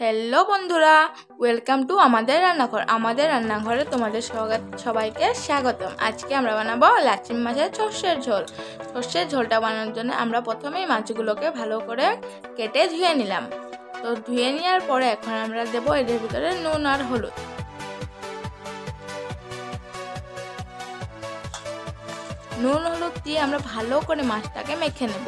Hello বন্ধুরা, welcome to আমাদের রান্নাঘরে তোমাদের সবাইকে স্বাগতম। আজকে আমরা বানাবো লাচিম মাছের সর্ষের ঝোল। সর্ষের ঝোলটা বানানোর জন্য আমরা প্রথমেই মাছগুলোকে ভালো করে কেটে ধুয়ে নিলাম। তো ধুয়ে নেওয়ার পরে এখন আমরা দেবো এদের ভিতরে নুন আর হলুদ। নুন হলুদ দিয়ে আমরা ভালো করে মাছটাকে মেখে নেব।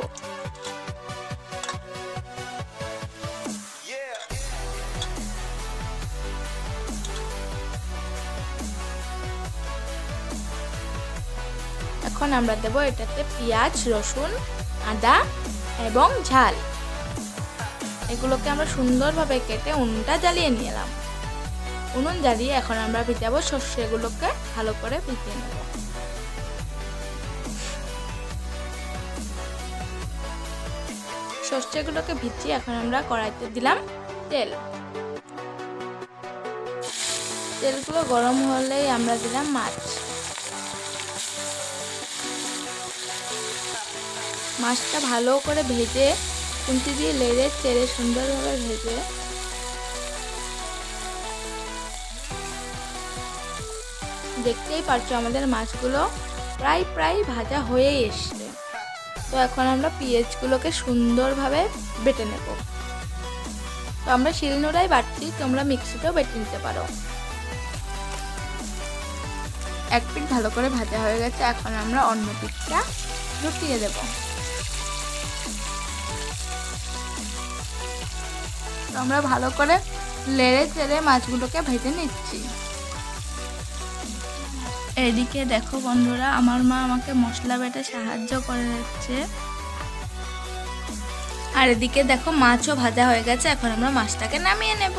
এখন আমরা দেব এটাতে পেঁয়াজ, রসুন, আদা এবং ঝাল। এগুলোকে আমরা সুন্দরভাবে কেটে উনুনটা জ্বালিয়ে নিলাম। উনুন জ্বালিয়ে এখন আমরা ভিজাবো সর্ষেগুলোকে ভালো করে ভিজিয়ে নেব। সর্ষেগুলোকে ভিজিয়ে এখন আমরা কড়াইতে দিলাম তেল। তেলগুলো গরম হলেই আমরা দিলাম মাছ। মাছটা ভালো করে ভেজে খুন্তি দিয়ে লেড়ে চেড়ে সুন্দরভাবে ভেজে দেখতেই পারছো আমাদের মাছগুলো প্রায় ভাজা হয়ে এসছে। তো এখন আমরা পেঁয়াজগুলোকে সুন্দরভাবে বেটে নেব। তো আমরা শিলনোড়ায় বাটছি, তোমরা মিক্সিতেও বেটে নিতে পারো। এক পিঠ ভালো করে ভাজা হয়ে গেছে, এখন আমরা অন্য পিঠটা ঢুকিয়ে দেব। তো আমরা ভালো করে লেড়ে চেড়ে মাছগুলোকে ভেজে নিচ্ছি। এদিকে দেখো বন্ধুরা, আমার মা আমাকে মশলা বেটে সাহায্য করে যাচ্ছে। আর এদিকে দেখো মাছও ভাজা হয়ে গেছে, এখন আমরা মাছটাকে নামিয়ে নেব।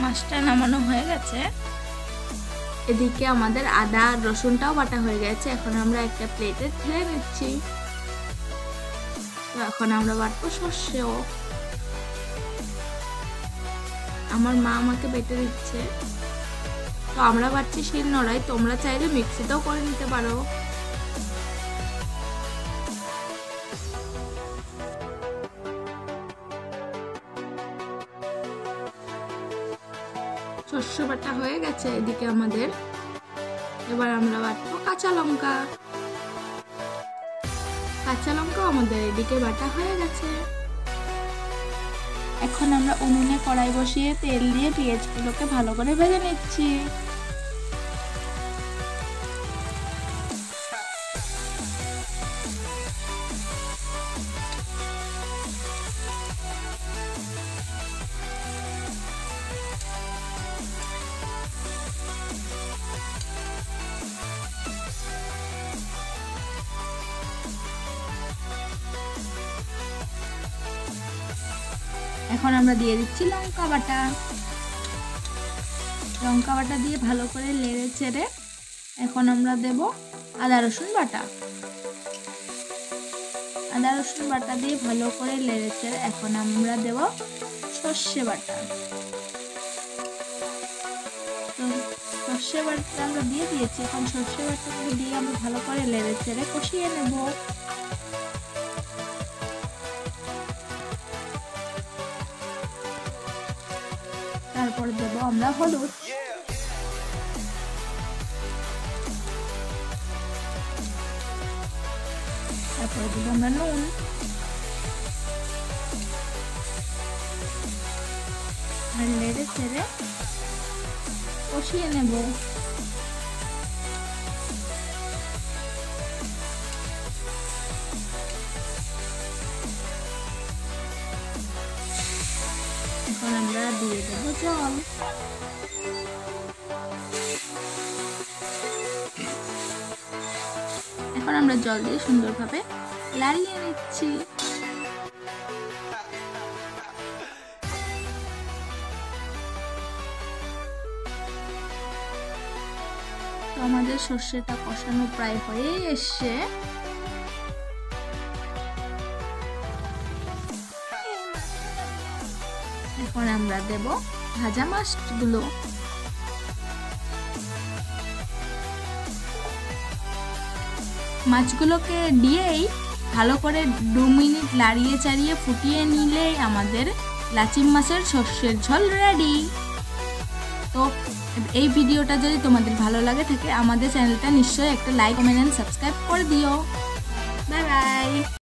মাছটা নামানো হয়ে গেছে। এদিকে আমাদের আদা আর রসুনটাও বাটা হয়ে গেছে, এখন আমরা একটা প্লেটে ঢেলে নিচ্ছি। তো এখন আমরা বাটবো সর্ষেও। আমার মা আমাকে বেটে দিচ্ছে। তো আমরা বাটছি শিলনোড়ায়, তোমরা চাইলে মিক্সিতেও করে নিতে পারো। সর্ষে বাটা হয়ে গেছে এদিকে আমাদের। এবার আমরা বাটবো কাঁচা লঙ্কা। কাঁচা লঙ্কা আমাদের এদিকে বাটা হয়ে গেছে। এখন আমরা উনুনে কড়াই বসিয়ে তেল দিয়ে পেঁয়াজগুলোকে ভালো করে ভেজে নিচ্ছি। এখন আমরা দিয়ে দিচ্ছি লঙ্কা বাটা। লঙ্কা বাটা দিয়ে ভালো করে নেড়ে চেড়ে এখন আমরা দেব আদা রসুন বাটা। আদা রসুন বাটা দিয়ে ভালো করে নেড়ে চেড়ে এখন আমরা দেব সর্ষে বাটা। তো সর্ষে বাটা আমরা দিয়ে দিয়েছি, এখন সর্ষে বাটা দিয়ে আমরা ভালো করে নেড়ে চেড়ে কষিয়ে নেব। তারপর দেব আমরা হলুদ। তারপর দেব আমরা নুন। আর নেড়ে চেড়ে কষিয়ে নেব। এখন আমরা দিয়ে দেব জল। এখন আমরা জল দিয়ে সুন্দরভাবে লাড়িয়ে নিচ্ছি। তো আমাদের সর্ষেটা কষানো প্রায় হয়ে এসছে। এখন আমরা দেব ভাজা মাছগুলো। মাছগুলোকে দিয়েই ভালো করে 2 মিনিট লাড়িয়ে চাড়িয়ে ফুটিয়ে নিলেই আমাদের লাচিম মাছের সর্ষের ঝোল রেডি। তো এই ভিডিওটা যদি তোমাদের ভালো লাগে থাকে আমাদের চ্যানেলটা নিশ্চয়ই একটা লাইক কমেন্ট এন্ড সাবস্ক্রাইব করে দিও। Bye bye.